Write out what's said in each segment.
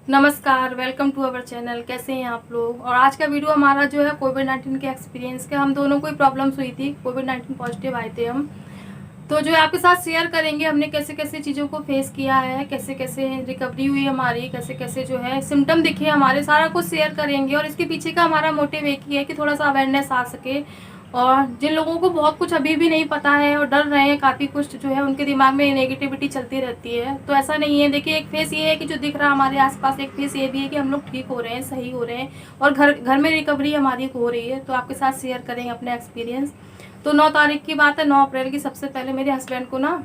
नमस्कार, welcome to our channel. कैसे हैं आप लोग। और आज का वीडियो हमारा जो है कोविड-19 के एक्सपीरियंस के, हम दोनों को ही प्रॉब्लम्स हुई थी, कोविड-19 पॉजिटिव आए थे हम। तो जो है आपके साथ शेयर करेंगे हमने कैसे कैसे चीज़ों को फेस किया है, कैसे कैसे रिकवरी हुई हमारी, कैसे कैसे जो है सिम्टम दिखे हमारे, सारा कुछ शेयर करेंगे। और इसके पीछे का हमारा मोटिव एक ही है कि थोड़ा सा अवेयरनेस आ सके। और जिन लोगों को बहुत कुछ अभी भी नहीं पता है और डर रहे हैं काफ़ी कुछ, जो है उनके दिमाग में नेगेटिविटी चलती रहती है, तो ऐसा नहीं है। देखिए, एक फेस ये है कि जो दिख रहा है हमारे आसपास, एक फेस ये भी है कि हम लोग ठीक हो रहे हैं, सही हो रहे हैं और घर घर में रिकवरी हमारी हो रही है। तो आपके साथ शेयर करेंगे अपने एक्सपीरियंस। तो 9 तारीख की बात है, 9 अप्रैल की। सबसे पहले मेरे हस्बैंड को ना,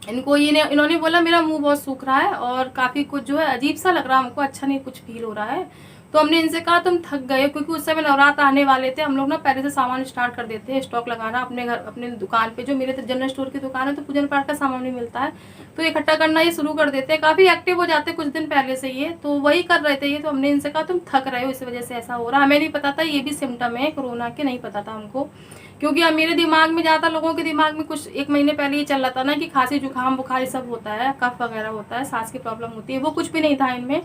इन्होंने बोला मेरा मुंह बहुत सूख रहा है और काफ़ी कुछ जो है अजीब सा लग रहा है हमको, अच्छा नहीं कुछ फील हो रहा है। तो हमने इनसे कहा तुम थक गए, क्योंकि उस समय नवरात्र आने वाले थे। हम लोग ना पहले से सामान स्टार्ट कर देते हैं, स्टॉक लगाना अपने घर, अपने दुकान पे। जो मेरे तो जनरल स्टोर की दुकान है, तो पूजन पाठ का सामान भी मिलता है, तो इकट्ठा करना ये शुरू कर देते हैं। काफ़ी एक्टिव हो जाते हैं कुछ दिन पहले से ये, तो वही कर रहे थे ये। तो हमने इनसे कहा तुम थक रहे हो, इस वजह से ऐसा हो रहा है। हमें नहीं पता था ये भी सिम्टम है कोरोना के, नहीं पता था हमको। क्योंकि अब मेरे दिमाग में, ज़्यादा लोगों के दिमाग में कुछ 1 महीने पहले ये चल रहा था ना कि खांसी जुकाम बुखार ये सब होता है, कफ वगैरह होता है, सांस की प्रॉब्लम होती है, वो कुछ भी नहीं था इनमें।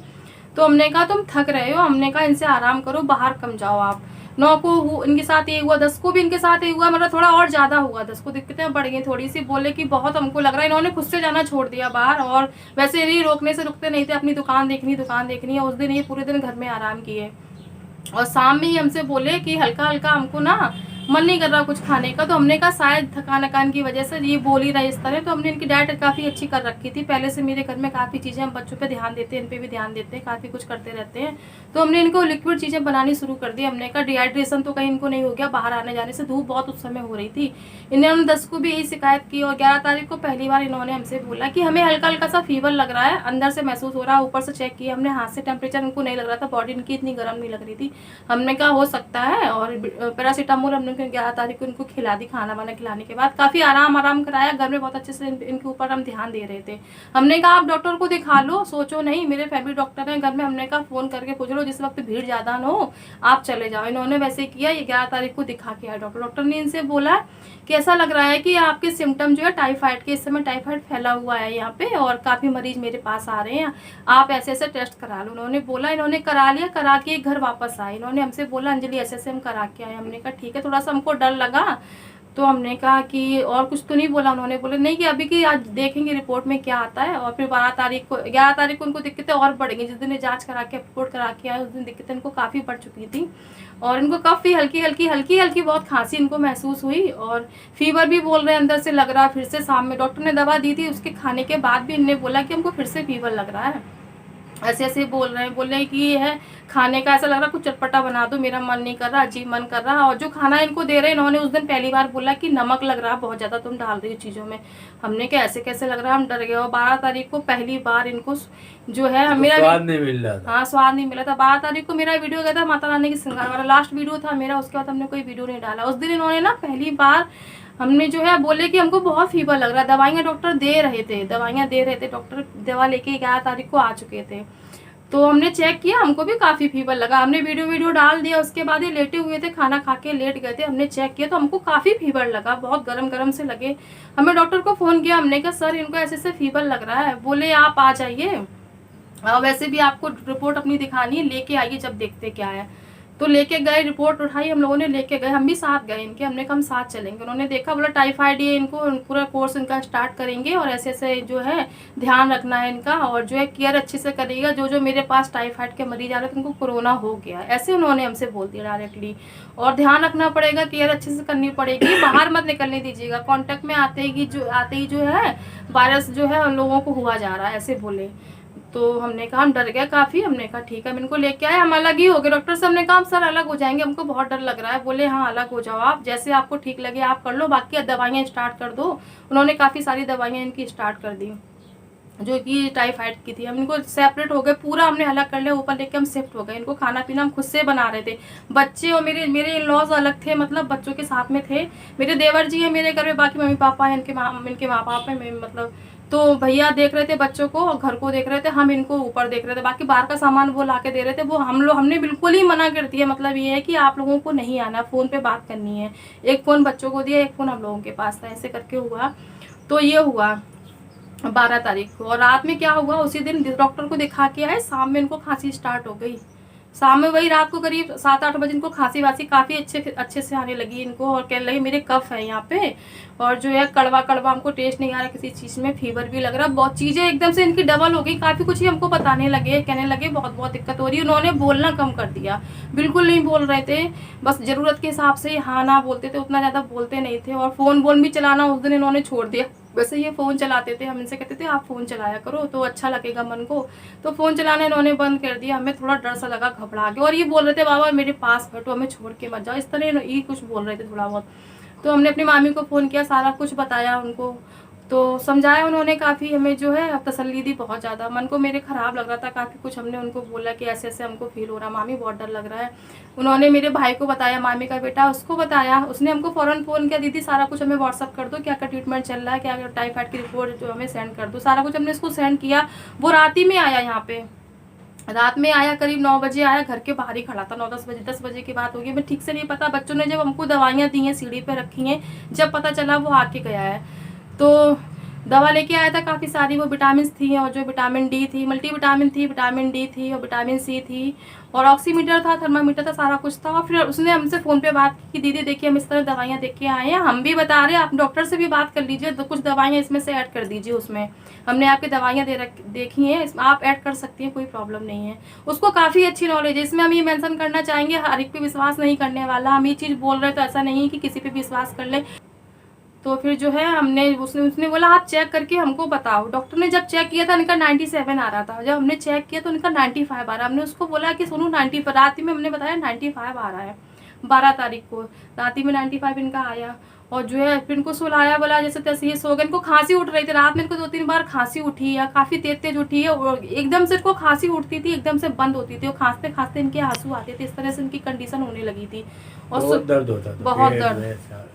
तो हमने कहा तुम थक रहे हो, हमने कहा इनसे आराम करो, बाहर कम जाओ आप। 9 को इनके साथ ये हुआ, 10 को भी इनके साथ ये हुआ, मतलब थोड़ा और ज़्यादा हुआ। 10 को दिक्कतें बढ़ गई थोड़ी सी, बोले कि बहुत हमको लग रहा है। इन्होंने खुद से जाना छोड़ दिया बाहर, और वैसे ही रोकने से रुकते नहीं थे, अपनी दुकान देखनी है। उस दिन ये पूरे दिन घर में आराम किए, और शाम में ही हमसे बोले कि हल्का हल्का हमको ना मन नहीं कर रहा कुछ खाने का। तो हमने कहा शायद थकान अकान की वजह से ये बोल ही रहे इस तरह। तो हमने इनकी डाइट काफ़ी अच्छी कर रखी थी पहले से। मेरे घर में काफ़ी चीज़ें, हम बच्चों पे ध्यान देते हैं, इन पे भी ध्यान देते हैं, काफ़ी कुछ करते रहते हैं। तो हमने इनको लिक्विड चीज़ें बनानी शुरू कर दी। हमने कहा डिहाइड्रेशन तो कहीं इनको नहीं हो गया बाहर आने जाने से, धूप बहुत उस समय हो रही थी। इन्होंने 10 को भी यही शिकायत की, और 11 तारीख को पहली बार इन्होंने हमसे बोला कि हमें हल्का हल्का सा फीवर लग रहा है, अंदर से महसूस हो रहा है। ऊपर से चेक किया हमने, हाथ से टेम्परेचर इनको नहीं लग रहा था, बॉडी इनकी इतनी गर्म नहीं लग रही थी। हमने कहा हो सकता है, और पैरासीटामोल हमने 11 तारीख को इनको खिला दी। खाना वाना खिलाने के बाद काफ़ी आराम कराया, घर में बहुत अच्छे से इनके ऊपर हम ध्यान दे रहे थे। हमने कहा आप डॉक्टर को दिखा लो, सोचो नहीं, मेरे फैमिली डॉक्टर हैं घर में। हमने कहा फ़ोन करके पूछ लो, जिस वक्त भीड़ ज़्यादा ना हो आप चले जाओ। इन्होंने वैसे किया, ये 11 तारीख को दिखा के आया डॉक्टर ने इनसे बोला कि ऐसा लग रहा है कि आपके सिम्टम जो है टाइफाइड के, इस समय टाइफाइड फैला हुआ है यहाँ पे, और काफ़ी मरीज मेरे पास आ रहे हैं, आप ऐसे ऐसे टेस्ट करा लो। उन्होंने बोला, इन्होंने करा लिया, करा के घर वापस आए। इन्होंने हमसे बोला अंजलि ऐसे ऐसे हम करा के आए। हमने कहा ठीक है। थोड़ा सा हमको डर लगा, तो हमने कहा कि और कुछ तो नहीं बोला। उन्होंने बोले नहीं कि अभी की आज देखेंगे रिपोर्ट में क्या आता है। और फिर 12 तारीख को, 11 तारीख को उनको दिक्कतें और बढ़ गई। जिस दिन जांच करा के रिपोर्ट करा के आए, उस दिन दिक्कतें इनको काफ़ी बढ़ चुकी थी, और इनको काफ़ी हल्की हल्की बहुत खांसी इनको महसूस हुई, और फीवर भी बोल रहे हैं अंदर से लग रहा है। फिर से शाम में डॉक्टर ने दवा दी थी, उसके खाने के बाद भी इन्होंने बोला कि हमको फिर से फीवर लग रहा है। ऐसे ऐसे बोल रहे हैं कि ये है खाने का, ऐसा लग रहा है कुछ चटपटा बना दो, मेरा मन नहीं कर रहा, अजीब मन कर रहा। और जो खाना इनको दे रहे हैं, इन्होंने उस दिन पहली बार बोला कि नमक लग रहा है बहुत ज़्यादा तुम डाल रही हो चीज़ों में। हमने क्या ऐसे कैसे लग रहा है, हम डर गए। और 12 तारीख को पहली बार इनको जो है मेरा स्वाद नहीं मिल रहा था। हाँ, स्वाद नहीं मिला था। 12 तारीख को मेरा वीडियो गया था माता रानी की श्रृंगार वाला, लास्ट वीडियो था मेरा। उसके बाद हमने कोई वीडियो नहीं डाला। उस दिन इन्होंने ना पहली बार, हमने जो है बोले कि हमको बहुत फीवर लग रहा है। दवाइयाँ डॉक्टर दे रहे थे, डॉक्टर दवा लेके 11 तारीख को आ चुके थे। तो हमने चेक किया, हमको भी काफ़ी फीवर लगा। हमने वीडियो डाल दिया। उसके बाद ये लेटे हुए थे, खाना खा के लेट गए थे। हमने चेक किया तो हमको काफ़ी फीवर लगा, बहुत गरम से लगे। हमने डॉक्टर को फ़ोन किया, हमने कहा सर इनको ऐसे ऐसे फीवर लग रहा है। बोले आप आ जाइए, वैसे भी आपको रिपोर्ट अपनी दिखानी है, लेके आइए जब देखते क्या है। तो लेके गए, रिपोर्ट उठाई हम लोगों ने, लेके गए। हम भी साथ गए इनके, हमने कहा हम साथ चलेंगे। उन्होंने देखा, बोला टाइफाइड ये, इनको पूरा कोर्स इनका स्टार्ट करेंगे, और ऐसे ऐसे जो है ध्यान रखना है इनका, और जो है केयर अच्छे से करिएगा। जो जो मेरे पास टाइफाइड के मरीज आ रहे थे उनको कोरोना हो गया, ऐसे उन्होंने हमसे बोल दिया डायरेक्टली। और ध्यान रखना पड़ेगा, केयर अच्छे से करनी पड़ेगी, बाहर मत निकलने दीजिएगा, कॉन्टेक्ट में आते ही जो है वायरस जो है उन लोगों को हुआ जा रहा है, ऐसे बोले। तो हमने कहा, हम डर गए काफ़ी। हमने कहा ठीक है, हम इनको लेके आए, हम अलग ही हो गए। डॉक्टर से हमने कहा हम सर अलग हो जाएंगे, हमको बहुत डर लग रहा है। बोले हाँ अलग हो जाओ आप, जैसे आपको ठीक लगे आप कर लो, बाकी दवाइयाँ स्टार्ट कर दो। उन्होंने काफ़ी सारी दवाइयाँ इनकी स्टार्ट कर दी जो कि टाइफाइड की थी। हम इनको सेपरेट हो गए, पूरा हमने अलग कर लिया, ऊपर लेके हम शिफ्ट हो गए। इनको खाना पीना हम खुद से बना रहे थे। बच्चे और मेरे इन लॉज अलग थे, मतलब बच्चों के साथ में थे। मेरे देवर जी हैं मेरे घर में, बाकी मम्मी पापा हैं, इनके माँ बाप हैं, मतलब तो भैया देख रहे थे बच्चों को और घर को देख रहे थे, हम इनको ऊपर देख रहे थे। बाकी बाहर का सामान वो ला के दे रहे थे, वो हमने बिल्कुल ही मना कर दिया। मतलब ये है कि आप लोगों को नहीं आना, फ़ोन पे बात करनी है। एक फ़ोन बच्चों को दिया, एक फ़ोन हम लोगों के पास था, ऐसे करके हुआ। तो ये हुआ। 12 तारीख को। और रात में क्या हुआ, उसी दिन डॉक्टर को दिखा के आए, शाम में इनको खांसी स्टार्ट हो गई। शाम में वही रात को करीब 7-8 बजे इनको खांसी वासी काफ़ी अच्छे से आने लगी इनको, और कहने लगी मेरे कफ है यहाँ पे, और जो है कड़वा कड़वा हमको टेस्ट नहीं आ रहा किसी चीज़ में, फीवर भी लग रहा, बहुत चीज़ें एकदम से इनकी डबल हो गई, काफ़ी कुछ ही हमको बताने लगे, कहने लगे बहुत बहुत दिक्कत हो रही है। उन्होंने बोलना कम कर दिया, बिल्कुल नहीं बोल रहे थे, बस ज़रूरत के हिसाब से हाँ ना बोलते थे, उतना ज़्यादा बोलते नहीं थे। और फ़ोन भी चलाना उस दिन इन्होंने छोड़ दिया। वैसे ये फ़ोन चलाते थे, हम इनसे कहते थे आप फ़ोन चलाया करो तो अच्छा लगेगा मन को, तो फ़ोन चलाना इन्होंने बंद कर दिया। हमें थोड़ा डर सा लगा, घबरा के, और ये बोल रहे थे बाबा मेरे पास बैठो, हमें छोड़ के मत जाओ, इस तरह ये कुछ बोल रहे थे थोड़ा बहुत। तो हमने अपनी मामी को फ़ोन किया, सारा कुछ बताया उनको, तो समझाया उन्होंने काफ़ी हमें, जो है तसल्ली दी बहुत ज़्यादा। मन को मेरे ख़राब लग रहा था काफ़ी कुछ, हमने उनको बोला कि ऐसे ऐसे हमको फील हो रहा, मामी बहुत डर लग रहा है। उन्होंने मेरे भाई को बताया, मामी का बेटा, उसको बताया, उसने हमको फ़ौरन फ़ोन किया, दीदी सारा कुछ हमें व्हाट्सअप कर दो, क्या क्या ट्रीटमेंट चल रहा है, क्या क्या टाइफाइड की रिपोर्ट जो हमें सेंड कर दो, सारा कुछ हमने इसको सेंड किया। वो रात ही में आया, यहाँ पे रात में आया, करीब 9 बजे आया, घर के बाहर ही खड़ा था, 9-10 बजे, 10 बजे की बात होगी, मैं ठीक से नहीं पता। बच्चों ने जब हमको दवाइयाँ दी हैं, सीढ़ी पे रखी हैं, जब पता चला वो आके गया है। तो दवा लेके आया था काफ़ी सारी, वो विटामिन थी, और जो विटामिन डी थी, मल्टीविटामिन थी, विटामिन डी थी, और विटामिन सी थी, और ऑक्सीमीटर था, थर्मामीटर था, सारा कुछ था। और फिर उसने हमसे फ़ोन पे बात की कि दीदी देखिए हम इस तरह दवाइयाँ देख के आए हैं, हम भी बता रहे हैं, आप डॉक्टर से भी बात कर लीजिए, तो कुछ दवाइयाँ इसमें से ऐड कर दीजिए, उसमें हमने आपकी दवाइयाँ देखी हैं, इसमें आप ऐड कर सकती हैं, कोई प्रॉब्लम नहीं है। उसको काफ़ी अच्छी नॉलेज है। इसमें हम ये मेंशन करना चाहेंगे, हर एक पे विश्वास नहीं करने वाला, हम ये चीज़ बोल रहे हैं तो ऐसा नहीं है कि किसी पे विश्वास कर ले। तो फिर जो है हमने उसने बोला आप चेक करके हमको बताओ। डॉक्टर ने जब चेक किया था इनका 97 आ रहा था, जब हमने चेक किया तो इनका 95 आ रहा। हमने उसको बोला कि सुनो 90, रात में हमने बताया 95 आ रहा है, 12 तारीख को रात में 95 इनका आया। और जो है फिर इनको सुलाया, बोला जैसे तैसे ये सो गए। इनको खांसी उठ रही थी रात में, इनको 2-3 बार खांसी उठी है, काफ़ी तेज उठी है, और एकदम से इनको खांसी उठती थी, एकदम से बंद होती थी, और खांसते खांसते इनके आंसू आते थे, इस तरह से इनकी कंडीशन होने लगी थी। और बहुत दर्द होता था, बहुत दर्द।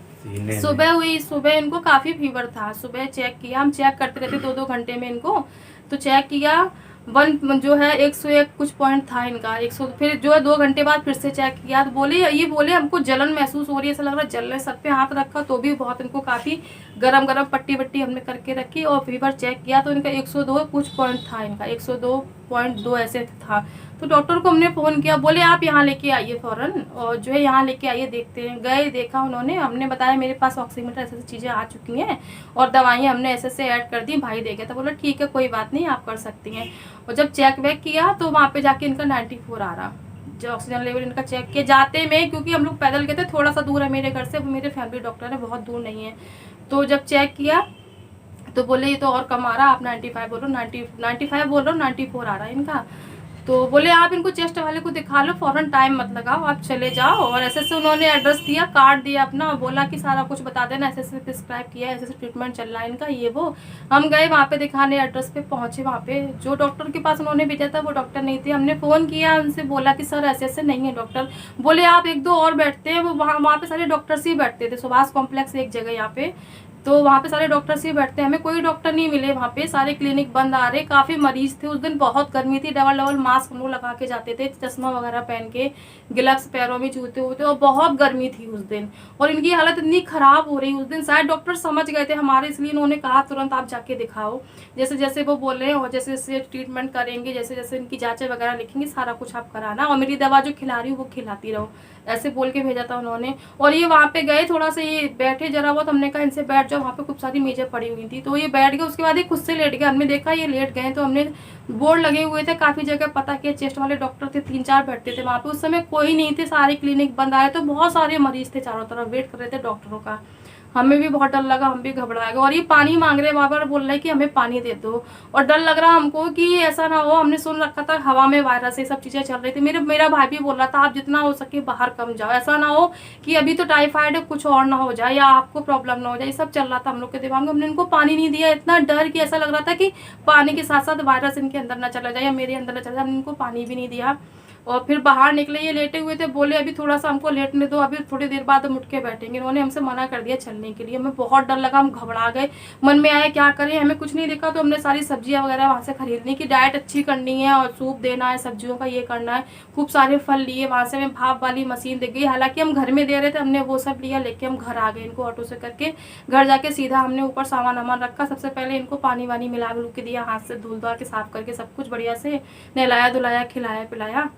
सुबह हुई, सुबह इनको काफ़ी फीवर था, सुबह चेक किया, हम चेक करते रहते 2-2 घंटे में इनको, तो चेक किया, जो है 101 कुछ पॉइंट था इनका, 100। फिर जो है 2 घंटे बाद फिर से चेक किया, तो बोले हमको जलन महसूस हो रही है, ऐसा लग रहा है जल रहा है, सर पे हाथ रखा तो भी बहुत इनको काफ़ी गरम गरम पट्टी वट्टी हमने करके रखी, और फीवर चेक किया तो इनका 102 कुछ पॉइंट था, इनका 102.2 ऐसे था। तो डॉक्टर को हमने फ़ोन किया, बोले आप यहाँ लेके आइए फ़ौरन, और जो है यहाँ लेके आइए, देखते हैं। गए, देखा उन्होंने, हमने बताया मेरे पास ऑक्सीमीटर ऐसी चीज़ें आ चुकी हैं, और दवाइयाँ हमने ऐसे से ऐड कर दी, भाई दे गया था, बोला ठीक है कोई बात नहीं आप कर सकती हैं। और जब चेक वेक किया तो वहाँ पे जाके इनका 94 आ रहा, जो ऑक्सीजन लेवल इनका चेक किया जाते में, क्योंकि हम लोग पैदल गए थे, थोड़ा सा दूर है मेरे घर से, वो मेरे फैमिली डॉक्टर है, बहुत दूर नहीं है। तो जब चेक किया तो बोले ये तो और कम आ रहा, आप 95 बोल रहे हो, 95 बोल रहे हो, 94 आ रहा है इनका। तो बोले आप इनको चेस्ट वाले को दिखा लो, फ़ौरन टाइम मत लगाओ, आप चले जाओ। और ऐसे से उन्होंने एड्रेस दिया, कार्ड दिया अपना, बोला कि सारा कुछ बता देना, ऐसे से प्रिस्क्राइब किया, ऐसे से ट्रीटमेंट चल रहा है इनका, ये वो। हम गए वहाँ पे दिखाने, एड्रेस पे पहुँचे, वहाँ पे जो डॉक्टर के पास उन्होंने भेजा था वो डॉक्टर नहीं थे। हमने फ़ोन किया उनसे, बोला कि सर ऐसे ऐसे नहीं है डॉक्टर। बोले आप 1-2 और बैठते हैं, वो वहाँ पे सारे डॉक्टर्स ही बैठते थे, सुभाष कॉम्प्लेक्स एक जगह यहाँ पे, तो वहाँ पे सारे डॉक्टर्स ही बैठते हैं, हमें कोई डॉक्टर नहीं मिले वहाँ पे, सारे क्लिनिक बंद आ रहे, काफ़ी मरीज थे। उस दिन बहुत गर्मी थी, डबल मास्क हम लोग लगा के जाते थे, चश्मा वगैरह पहन के, ग्लव्स पैरों में जूते होते, और बहुत गर्मी थी उस दिन। और इनकी हालत इतनी ख़राब हो रही उस दिन, शायद डॉक्टर समझ गए थे हमारे, इसलिए उन्होंने कहा तुरंत आप जाके दिखाओ, जैसे जैसे वो बोले, और जैसे जैसे ट्रीटमेंट करेंगे, जैसे जैसे इनकी जाँचें वगैरह लिखेंगे, सारा कुछ आप कराना, और मेरी दवा जो खिला रही हूँ वो खिलाती रहो, ऐसे बोल के भेजा था उन्होंने। और ये वहाँ पे गए, थोड़ा सा ये बैठे जरा बहुत, हमने कहा इनसे बैठ जाओ, वहाँ पे खूब सारी मेजें पड़ी हुई थी, तो ये बैठ गए। उसके बाद ये खुद से लेट गए, हमने देखा ये लेट गए, तो हमने बोर्ड लगे हुए थे काफ़ी जगह, पता किया, चेस्ट वाले डॉक्टर थे 3-4 बैठते थे वहाँ पे, उस समय कोई नहीं थे, सारे क्लिनिक बंद आए, तो बहुत सारे मरीज थे चारों तरफ, वेट कर रहे थे डॉक्टरों का। हमें भी बहुत डर लगा, हम भी घबरा गए। और ये पानी मांग रहे, बार बार बोल रहे कि हमें पानी दे दो, और डर लग रहा हमको कि ऐसा ना हो, हमने सुन रखा था हवा में वायरस, ये सब चीज़ें चल रही थी। मेरा भाई भी बोल रहा था आप जितना हो सके बाहर कम जाओ, ऐसा ना हो कि अभी तो टाइफाइड है कुछ और ना हो जाए, या आपको प्रॉब्लम ना हो जाए, ये सब चल रहा था हम लोग के दिमाग में। हमने इनको पानी नहीं दिया, इतना डर कि ऐसा लग रहा था कि पानी के साथ साथ वायरस इनके अंदर ना चला जाए या मेरे अंदर ना चला जाए, हमने इनको पानी भी नहीं दिया। और फिर बाहर निकले, ये लेटे हुए थे, बोले अभी थोड़ा सा हमको लेटने दो, अभी थोड़ी देर बाद हम उठ के बैठेंगे। इन्होंने हमसे मना कर दिया चलने के लिए। हमें बहुत डर लगा, हम घबरा गए, मन में आया क्या करें, हमें कुछ नहीं दिखा। तो हमने सारी सब्जियां वगैरह वहाँ से खरीदनी की, डाइट अच्छी करनी है और सूप देना है सब्जियों का, ये करना है। खूब सारे फल लिए वहाँ से, हमें भाप वाली मशीन दिख गई, हालांकि हम घर में दे रहे थे, हमने वो सब लिया, लेके हम घर आ गए। इनको ऑटो से करके घर जाके सीधा हमने ऊपर सामान वामान रखा। सबसे पहले इनको पानी वानी मिला मिलू के दिया, हाथ से धुल धुआ के साफ करके सब कुछ बढ़िया से नहलाया धुलाया, खिलाया पिलाया।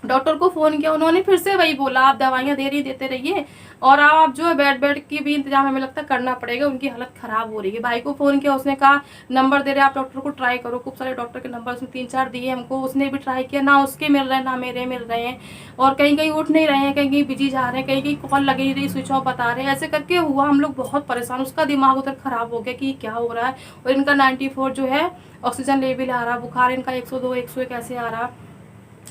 डॉक्टर को फ़ोन किया, उन्होंने फिर से वही बोला आप दवाइयाँ दे रही देते रहिए, और आप जो है बेड की भी इंतजाम हमें लगता है करना पड़ेगा, उनकी हालत ख़राब हो रही है। भाई को फ़ोन किया, उसने कहा नंबर दे रहे आप डॉक्टर को ट्राई करो। खूब सारे डॉक्टर के नंबर उसने 3-4 दिए हमको, उसने भी ट्राई किया, ना उसके मिल रहे हैं ना मेरे मिल रहे हैं, और कहीं कहीं उठ नहीं रहे हैं, कहीं कहीं बिजी जा रहे हैं, कहीं कहीं कॉल लगी नहीं रही, स्विच ऑफ बता रहे हैं। ऐसे करके हुआ, हम लोग बहुत परेशान, उसका दिमाग उधर ख़राब हो गया कि क्या हो रहा है। और इनका 94 जो है ऑक्सीजन लेवल आ रहा, बुखार इनका 102 101 ऐसे आ रहा।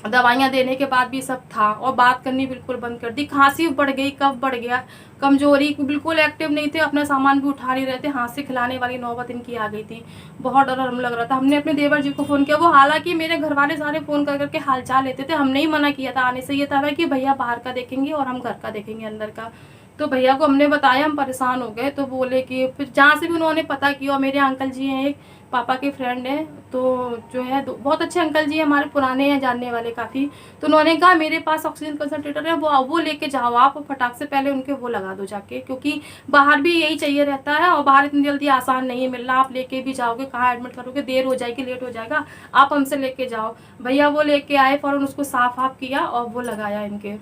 दवाइयाँ देने के बाद भी सब था, और बात करनी बिल्कुल बंद कर दी, खांसी बढ़ गई, कफ बढ़ गया, कमजोरी, बिल्कुल एक्टिव नहीं थे, अपना सामान भी उठा नहीं रहे थे, हाथ से खिलाने वाली नौबत इनकी आ गई थी। बहुत डर हम लग रहा था। हमने अपने देवर जी को फ़ोन किया, वो हालांकि मेरे घर वाले सारे फ़ोन कर करके हालचाल लेते थे, हमने ही मना किया था आने से। ये था कि भैया बाहर का देखेंगे और हम घर का देखेंगे, अंदर का। तो भैया को हमने बताया, हम परेशान हो गए। तो बोले कि फिर जहाँ से भी उन्होंने पता किया, और मेरे अंकल जी हैं, एक पापा के फ्रेंड हैं, तो जो है बहुत अच्छे अंकल जी हैं, हमारे पुराने हैं जानने वाले काफ़ी। तो उन्होंने कहा मेरे पास ऑक्सीजन कंसंट्रेटर है, वो लेके जाओ आप, फटाक से पहले उनके वो लगा दो जाके, क्योंकि बाहर भी यही चाहिए रहता है, और बाहर इतनी जल्दी आसान नहीं है मिलना। आप लेके भी जाओगे, कहाँ एडमिट करोगे, देर हो जाएगी, लेट हो जाएगा, आप हमसे लेके जाओ। भैया वो लेके आए, फ़ौरन उसको साफ वाफ किया और वो लगाया इनके,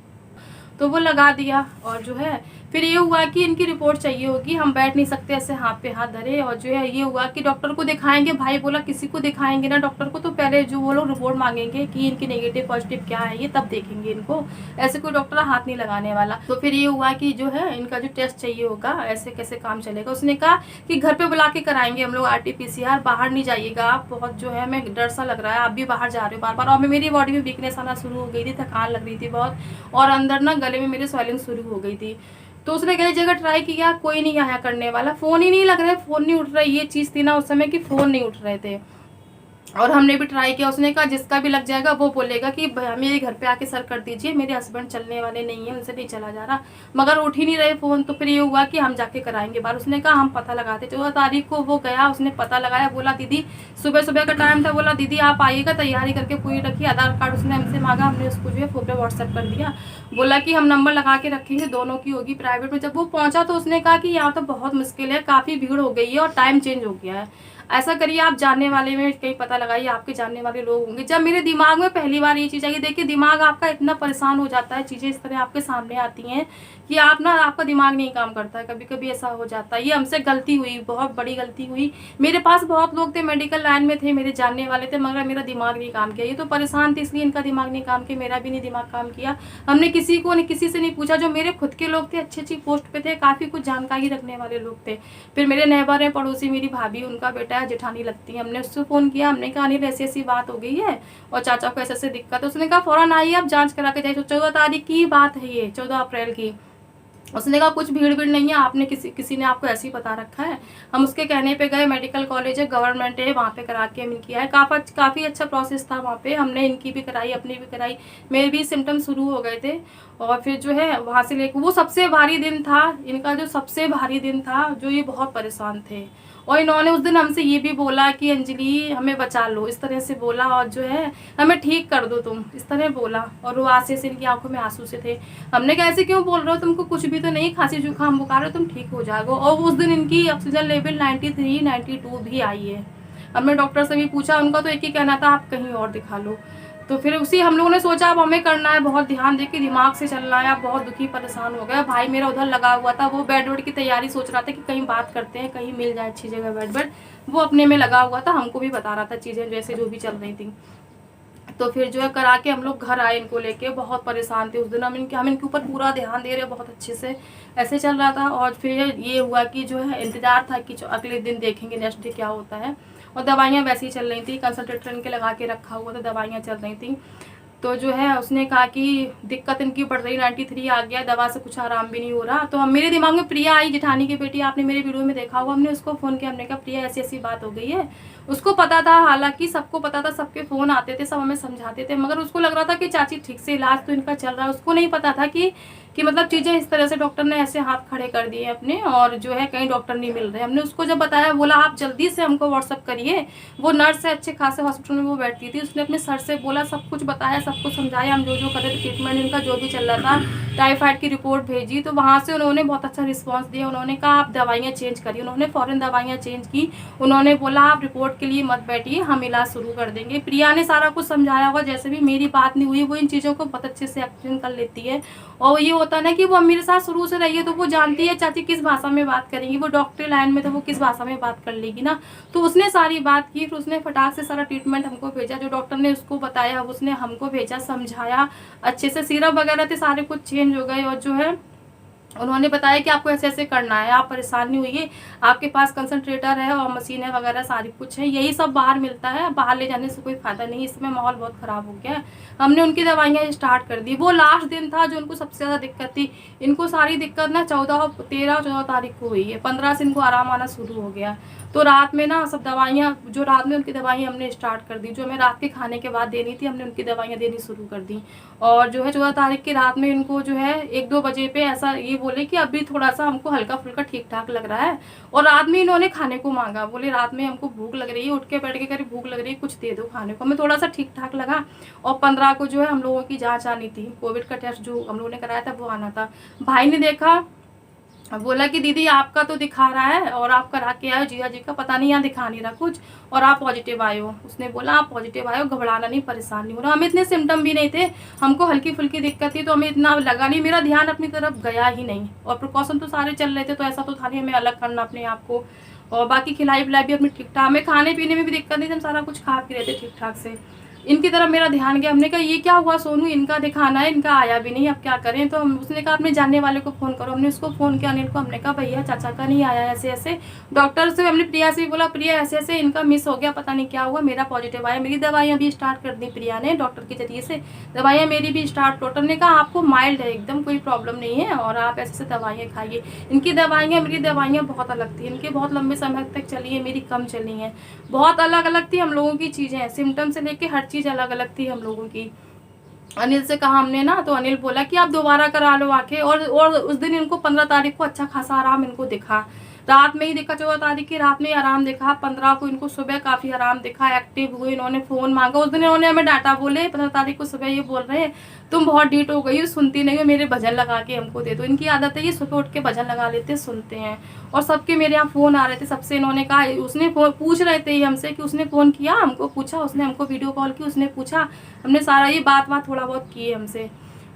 तो वो लगा दिया। और जो है फिर ये हुआ कि इनकी रिपोर्ट चाहिए होगी, हम बैठ नहीं सकते ऐसे हाथ पे हाथ धरे। और जो है ये हुआ कि डॉक्टर को दिखाएंगे, भाई बोला किसी को दिखाएंगे ना डॉक्टर को, तो पहले जो वो लोग रिपोर्ट मांगेंगे कि इनकी नेगेटिव पॉजिटिव क्या है, ये तब देखेंगे इनको, ऐसे कोई डॉक्टर हाथ नहीं लगाने वाला। तो फिर ये हुआ कि जो है इनका जो टेस्ट चाहिए होगा, ऐसे कैसे काम चलेगा। उसने कहा कि घर पे बुला के कराएंगे हम लोग RT-PCR, बाहर नहीं जाइएगा आप, बहुत जो है हमें डर सा लग रहा है, आप भी बाहर जा रहे हो बार बार। और मेरी बॉडी में वीकनेस आना शुरू हो गई थी, थकान लग रही थी बहुत, और अंदर ना गले में मेरे स्वेलिंग शुरू हो गई थी। तो उसने कई जगह ट्राई किया, कोई नहीं आया करने वाला, फ़ोन ही नहीं लग रहे, फ़ोन नहीं उठ रहा। ये चीज़ थी ना उस समय कि फ़ोन नहीं उठ रहे थे। और हमने भी ट्राई किया, उसने कहा जिसका भी लग जाएगा वो बोलेगा कि मेरे घर पे आके सर कर दीजिए, मेरे हस्बैंड चलने वाले नहीं है, उनसे नहीं चला जा रहा, मगर उठ ही नहीं रहे फ़ोन। तो फिर ये हुआ कि हम जाके कराएंगे बाहर। उसने कहा हम पता लगाते। 14 तारीख को वो गया, उसने पता लगाया, बोला दीदी, सुबह सुबह का टाइम था, बोला दीदी आप आइएगा, तैयारी करके पूरी रखिए। आधार कार्ड उसने हमसे मांगा, हमने उसको जो है फोटो व्हाट्सएप कर दिया, बोला कि हम नंबर लगा के रखेंगे, दोनों की होगी प्राइवेट में। जब वो पहुंचा तो उसने कहा कि यहाँ तो बहुत मुश्किल है, काफ़ी भीड़ हो गई है और टाइम चेंज हो गया है, ऐसा करिए आप जानने वाले में कहीं पता लगाइए, आपके जानने वाले लोग होंगे। जब मेरे दिमाग में पहली बार ये चीज़ आई, देखिए दिमाग आपका इतना परेशान हो जाता है, चीज़ें इस तरह आपके सामने आती हैं कि आप ना, आपका दिमाग नहीं काम करता है, कभी कभी ऐसा हो जाता है। ये हमसे गलती हुई, बहुत बड़ी गलती हुई। मेरे पास बहुत लोग थे, मेडिकल लाइन में थे, मेरे जानने वाले थे, मगर मेरा दिमाग नहीं काम किया। ये तो परेशान थी इसलिए इनका दिमाग नहीं काम किया, मेरा भी नहीं दिमाग काम किया। हमने किसी से नहीं पूछा, जो मेरे खुद के लोग थे, अच्छी अच्छी पोस्ट पे थे, काफ़ी कुछ जानकारी रखने वाले लोग थे। फिर मेरे नेबर है, पड़ोसी, मेरी भाभी, उनका बेटा है, जेठानी लगती है, हमने उससे फ़ोन किया, हमने कहा अनिल ऐसी ऐसी बात हो गई है और चाचा को ऐसे ऐसे दिक्कत है। उसने कहा फ़ौरन आइए आप जांच करा के जाइए। तो 14 तारीख की बात है ये, 14 अप्रैल की। उसने कहा कुछ भीड़ नहीं है, आपने किसी ने आपको ऐसे ही बता रखा है। हम उसके कहने पे गए, मेडिकल कॉलेज है, गवर्नमेंट है, वहाँ पे करा के हम किया है। काफ़ी अच्छा प्रोसेस था वहाँ पे, हमने इनकी भी कराई, अपनी भी कराई। मेरे भी सिम्टम्स शुरू हो गए थे। और फिर जो है वहाँ से लेकर, वो सबसे भारी दिन था इनका, जो सबसे भारी दिन था, जो ये बहुत परेशान थे। और इन्होंने उस दिन हमसे ये भी बोला कि अंजलि हमें बचा लो, इस तरह से बोला, और जो है हमें ठीक कर दो तुम, इस तरह बोला। और वो आंसू से, इनकी आंखों में आंसू से थे। हमने कहा ऐसे क्यों बोल रहे हो, तुमको कुछ भी तो नहीं, खांसी जुकाम बुखार है, तुम ठीक हो जाओगे। और उस दिन इनकी ऑक्सीजन लेवल 93 92 भी आई है। हमने डॉक्टर से भी पूछा, उनका तो एक ही कहना था आप कहीं और दिखा लो। तो फिर उसी हम लोगों ने सोचा अब हमें करना है, बहुत ध्यान दे के, दिमाग से चल रहा है, आप बहुत दुखी परेशान हो गया। भाई मेरा उधर लगा हुआ था, वो बेड की तैयारी सोच रहा था कि कहीं बात करते हैं, कहीं मिल जाए अच्छी जगह बेड। वो अपने में लगा हुआ था, हमको भी बता रहा था चीज़ें जैसे जो भी चल रही थी। तो फिर जो है करा के हम लोग घर आए, इनको लेके बहुत परेशान थे उस दिन। हम इनके ऊपर पूरा ध्यान दे रहे बहुत अच्छे से, ऐसे चल रहा था। और फिर ये हुआ कि जो है इंतज़ार था कि अगले दिन देखेंगे, नेक्स्ट डे क्या होता है। और दवाइयाँ वैसे ही चल रही थी, कंसल्टेंट इनके लगा के रखा हुआ था, दवाइयाँ चल रही थी। तो जो है उसने कहा कि दिक्कत इनकी बढ़ रही, 93 आ गया, दवा से कुछ आराम भी नहीं हो रहा। तो हम मेरे दिमाग में प्रिया आई, जेठानी की बेटी, आपने मेरे वीडियो में देखा होगा, हमने उसको फ़ोन किया, हमने कहा प्रिया ऐसी ऐसी बात हो गई है। उसको पता था, हालांकि सबको पता था, सबके फ़ोन आते थे, सब हमें समझाते थे, मगर उसको लग रहा था कि चाची ठीक से इलाज तो इनका चल रहा है। उसको नहीं पता था कि मतलब चीज़ें इस तरह से डॉक्टर ने ऐसे हाथ खड़े कर दिए अपने, और जो है कहीं डॉक्टर नहीं मिल रहे। हमने उसको जब बताया, बोला आप जल्दी से हमको व्हाट्सअप करिए। वो नर्स है, अच्छे खासे हॉस्पिटल में वो बैठती थी, उसने अपने सर से बोला, सब कुछ बताया, सब कुछ समझाया, हम जो जो कर रहे थे, ट्रीटमेंट इनका जो भी चल रहा था, टाइफाइड की रिपोर्ट भेजी। तो वहाँ से उन्होंने बहुत अच्छा रिस्पॉन्स दिया। उन्होंने कहा आप दवाइयाँ चेंज करिए, उन्होंने फ़ौरन दवाइयाँ चेंज की। उन्होंने बोला आप रिपोर्ट के लिए मत बैठिए, हम इलाज शुरू कर देंगे। प्रिया ने सारा कुछ समझाया होगा, जैसे भी मेरी बात नहीं हुई, वो इन चीज़ों को बहुत अच्छे से एक्सप्लेन कर लेती है। और ये होता है ना कि वो मेरे साथ शुरू से रही है, तो वो जानती है चाची किस भाषा में बात करेंगी, वो डॉक्टरी लाइन में, तो वो किस भाषा में बात कर लेगी ना। तो उसने सारी बात की, फिर उसने फटाक से सारा ट्रीटमेंट हमको भेजा, जो डॉक्टर ने उसको बताया उसने हमको भेजा, समझाया अच्छे से। सिरप वगैरह थे सारे कुछ चेंज हो गए, और जो है उन्होंने बताया कि आपको ऐसे ऐसे करना है, आप परेशान नहीं हुई, आपके पास कंसंट्रेटर है और मशीन है वगैरह सारी कुछ है, यही सब बाहर मिलता है, बाहर ले जाने से कोई फ़ायदा नहीं, इसमें माहौल बहुत ख़राब हो गया है। हमने उनकी दवाइयाँ स्टार्ट कर दी। वो लास्ट दिन था जो उनको सबसे ज़्यादा दिक्कत थी। इनको सारी दिक्कत ना 13 तारीख को हुई है, 15 से इनको आराम आना शुरू हो गया। तो रात में ना सब दवाइयाँ, जो रात में उनकी दवाइयाँ हमने स्टार्ट कर दी, जो हमें रात के खाने के बाद देनी थी, हमने उनकी दवाइयाँ देनी शुरू कर दी। और जो है 14 तारीख की रात में इनको जो है 1-2 बजे पे ऐसा ये बोले कि अभी थोड़ा सा हमको हल्का फुल्का ठीक ठाक लग रहा है। और रात में इन्होंने खाने को मांगा, बोले रात में हमको भूख लग रही है, उठ के बैठ के कह भूख लग रही है, कुछ दे दो खाने को। हमें थोड़ा सा ठीक ठाक लगा। और 15 को जो है हम लोगों की जाँच आनी थी, कोविड का टेस्ट जो हम लोगों ने कराया था वो आना था। भाई ने देखा, बोला कि दीदी आपका तो दिखा रहा है और आप करा के आए, जिया जी का पता नहीं यहाँ दिखा नहीं रहा कुछ, और आप पॉजिटिव आए हो। उसने बोला आप पॉजिटिव आए हो, घबराना नहीं, परेशान नहीं होना। हमें इतने सिम्टम भी नहीं थे, हमको हल्की फुल्की दिक्कत थी, तो हमें इतना लगा नहीं, मेरा ध्यान अपनी तरफ गया ही नहीं। और प्रिकॉशन तो सारे चल रहे थे, तो ऐसा तो था नहीं हमें अलग करना अपने आप को। और बाकी खिलाई पिलाई भी अपनी ठीक ठाक, हमें खाने पीने में भी दिक्कत नहीं थी, हम सारा कुछ खा पी रहे थे ठीक ठाक से। इनकी तरफ मेरा ध्यान गया, हमने कहा ये क्या हुआ सोनू, इनका दिखाना है, इनका आया भी नहीं, अब क्या करें। तो उसने कहा अपने जानने वाले को फ़ोन करो। हमने उसको फ़ोन किया, अनिल को, हमने कहा भैया चाचा का नहीं आया ऐसे ऐसे। डॉक्टर से हमने प्रिया से भी बोला, प्रिया ऐसे ऐसे इनका मिस हो गया, पता नहीं क्या हुआ, मेरा पॉजिटिव आया। मेरी दवाइयाँ भी स्टार्ट कर दी प्रिया ने डॉक्टर के जरिए से, दवाइयाँ मेरी भी स्टार्ट। डॉक्टर ने कहा आपको माइल्ड है, एकदम कोई प्रॉब्लम नहीं है, और आप ऐसे दवाइयाँ खाइए। इनकी दवाइयाँ मेरी दवाइयाँ बहुत अलग थी, इनके बहुत लंबे समय तक चली है, मेरी कम चली हैं, बहुत अलग अलग थी हम लोगों की चीज़ें, सिम्टम से लेके हर चीज़ अलग अलग थी हम लोगों की। अनिल से कहा हमने ना, तो अनिल बोला कि आप दोबारा करा लो आके। और उस दिन इनको 15 तारीख को अच्छा खासा आराम इनको दिखा, रात में ही दिखा, 14 तारीख की रात में ही आराम दिखा। 15 को इनको सुबह काफ़ी आराम दिखा, एक्टिव हुए, इन्होंने फ़ोन मांगा। उस दिन इन्होंने हमें डांटा, बोले 15 तारीख को सुबह ये बोल रहे हैं तुम बहुत डीट हो गई हो, सुनती नहीं हो, मेरे भजन लगा के हमको दे दो। इनकी आदत है, ये सुबह उठ के भजन लगा लेते, सुनते हैं। और सबके मेरे यहाँ फ़ोन आ रहे थे, सबसे इन्होंने कहा, उसने पूछ रहे थे हमसे कि उसने फ़ोन किया, हमको पूछा, उसने हमको वीडियो कॉल की, उसने पूछा, हमने सारा ये बात थोड़ा बहुत की है हमसे।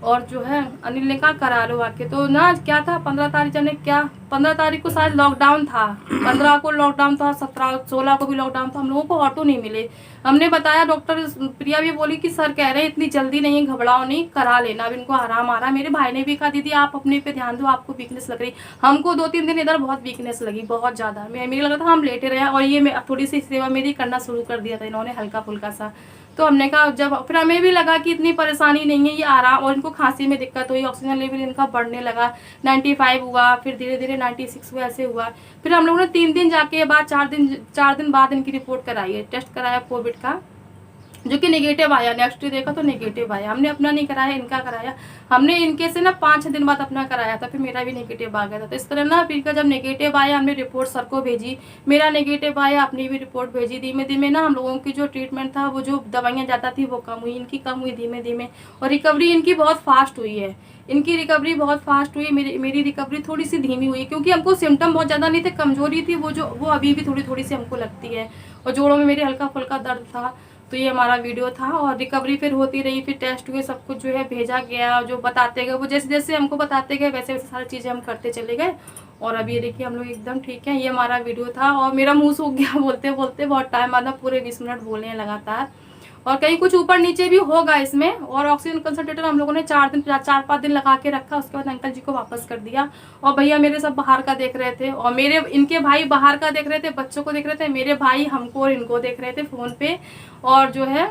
और जो है अनिल ने कहा करा लो आके। तो ना क्या था, 15 तारीख जाने क्या, 15 तारीख को शायद लॉकडाउन था, 15 को लॉकडाउन था, 17-16 को भी लॉकडाउन था। हम लोगों को ऑटो नहीं मिले। हमने बताया, डॉक्टर प्रिया भी बोली कि सर कह रहे हैं इतनी जल्दी नहीं, घबराओ नहीं, करा लेना, अब इनको आराम आ रहा है। मेरे भाई ने भी कहा दीदी आप अपने पे ध्यान दो, आपको वीकनेस लग रही। हमको 2-3 दिन इधर बहुत वीकनेस लगी, बहुत ज़्यादा, मेरे लगा था हम लेटे रहे। और ये थोड़ी सी सेवा मेरी करना शुरू कर दिया था इन्होंने, हल्का फुल्का सा। तो हमने कहा, जब फिर हमें भी लगा कि इतनी परेशानी नहीं है, ये आराम, और इनको खांसी में दिक्कत हुई, ऑक्सीजन लेवल इनका बढ़ने लगा, 95 हुआ, फिर धीरे धीरे 96 हुआ, ऐसे हुआ। फिर हम लोगों ने 3 दिन जाके बाद 4 दिन बाद इनकी रिपोर्ट कराई है, टेस्ट कराया कोविड का, जो कि नेगेटिव आया। नेक्स्ट डे देखा तो नेगेटिव आया। हमने अपना नहीं कराया, इनका कराया। हमने इनके से ना 5-6 दिन बाद अपना कराया था, फिर मेरा भी नेगेटिव आ गया था। तो इस तरह ना फिर का जब नेगेटिव आया, हमने रिपोर्ट सर को भेजी, मेरा नेगेटिव आया, अपनी भी रिपोर्ट भेजी। धीमे धीमे ना हम लोगों की जो ट्रीटमेंट था, वो जो दवाइयाँ ज़्यादा थी वो कम हुई, इनकी कम हुई धीमे धीमे। और रिकवरी इनकी बहुत फास्ट हुई है, इनकी रिकवरी बहुत फास्ट हुई। मेरी रिकवरी थोड़ी सी धीमी हुई, क्योंकि हमको सिम्टम बहुत ज़्यादा नहीं थे, कमजोरी थी वो अभी भी थोड़ी थोड़ी सी हमको लगती है। और जोड़ों में मेरे हल्का फुल्का दर्द था। तो ये हमारा वीडियो था, और रिकवरी फिर होती रही, फिर टेस्ट हुए, सब कुछ जो है भेजा गया, जो बताते गए, वो जैसे जैसे हमको बताते गए वैसे वैसे सारी चीज़ें हम करते चले गए। और अभी ये देखिए हम लोग एकदम ठीक है। ये हमारा वीडियो था, और मेरा मुंह सूख गया बोलते बोलते, बहुत टाइम बाद पूरे 20 मिनट बोले हैं लगातार। और कहीं कुछ ऊपर नीचे भी होगा इसमें। और ऑक्सीजन कंसंट्रेटर हम लोगों ने 4-5 दिन लगा के रखा, उसके बाद अंकल जी को वापस कर दिया। और भैया मेरे सब बाहर का देख रहे थे, और इनके भाई बाहर का देख रहे थे, बच्चों को देख रहे थे, मेरे भाई हमको और इनको देख रहे थे फ़ोन पे। और जो है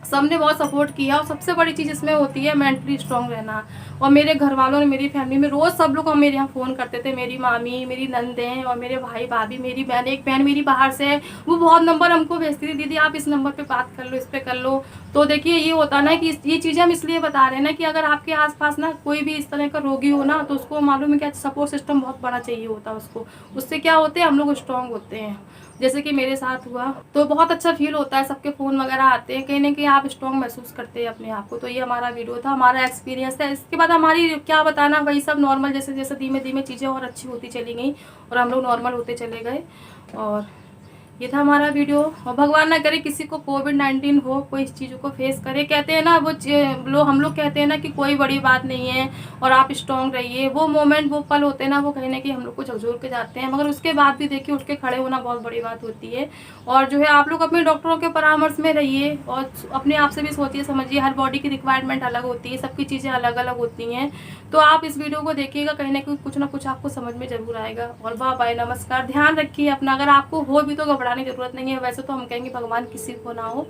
सबने बहुत सपोर्ट किया। और सबसे बड़ी चीज़ इसमें होती है मेंटली स्ट्रांग रहना। और मेरे घर वालों ने, मेरी फैमिली में रोज़ सब लोग मेरे यहाँ फ़ोन करते थे, मेरी मामी, मेरी नंदें और मेरे भाई भाभी, मेरी बहन, एक बहन मेरी बाहर से है, वो बहुत नंबर हमको भेजती थी, दीदी आप इस नंबर पे बात कर लो, इस पर कर लो। तो देखिए ये होता ना कि ये चीज़ें हम इसलिए बता रहे हैं ना कि अगर आपके आसपास ना कोई भी इस तरह का रोगी हो ना, तो उसको मालूम है क्या, सपोर्ट सिस्टम बहुत बड़ा चाहिए होता है उसको। उससे क्या होते हैं, हम लोग स्ट्रांग होते हैं, जैसे कि मेरे साथ हुआ। तो बहुत अच्छा फील होता है, सबके फ़ोन वगैरह आते हैं, कहीं ना कहीं आप स्ट्रांग महसूस करते हैं अपने आप को। तो ये हमारा वीडियो था, हमारा एक्सपीरियंस था। इसके बाद हमारी क्या बताना, वही सब नॉर्मल, जैसे जैसे धीमे धीमे चीज़ें और अच्छी होती चली गई और हम लोग नॉर्मल होते चले गए। और ये था हमारा वीडियो। और भगवान ना करे किसी को कोविड-19 हो, कोई इस चीज़ों को फेस करे। कहते हैं ना वो हम लोग कहते हैं ना कि कोई बड़ी बात नहीं है और आप स्ट्रांग रहिए। वो मोमेंट, वो पल होते हैं ना, वो कहीं ना कहीं हम लोग को झकझोर के जाते हैं, मगर उसके बाद भी देखिए उठ के खड़े होना बहुत बड़ी बात होती है। और जो है आप लोग अपने डॉक्टरों के परामर्श में रहिए और अपने आप से भी सोचिए समझिए। हर बॉडी की रिक्वायरमेंट अलग होती है, सबकी चीज़ें अलग अलग होती हैं। तो आप इस वीडियो को देखिएगा, कहीं ना कुछ आपको समझ में ज़रूर आएगा। और बाय बाय, नमस्कार। ध्यान रखिए अपना, अगर आपको हो भी तो घबराने की ज़रूरत नहीं है। वैसे तो हम कहेंगे भगवान किसी को ना हो।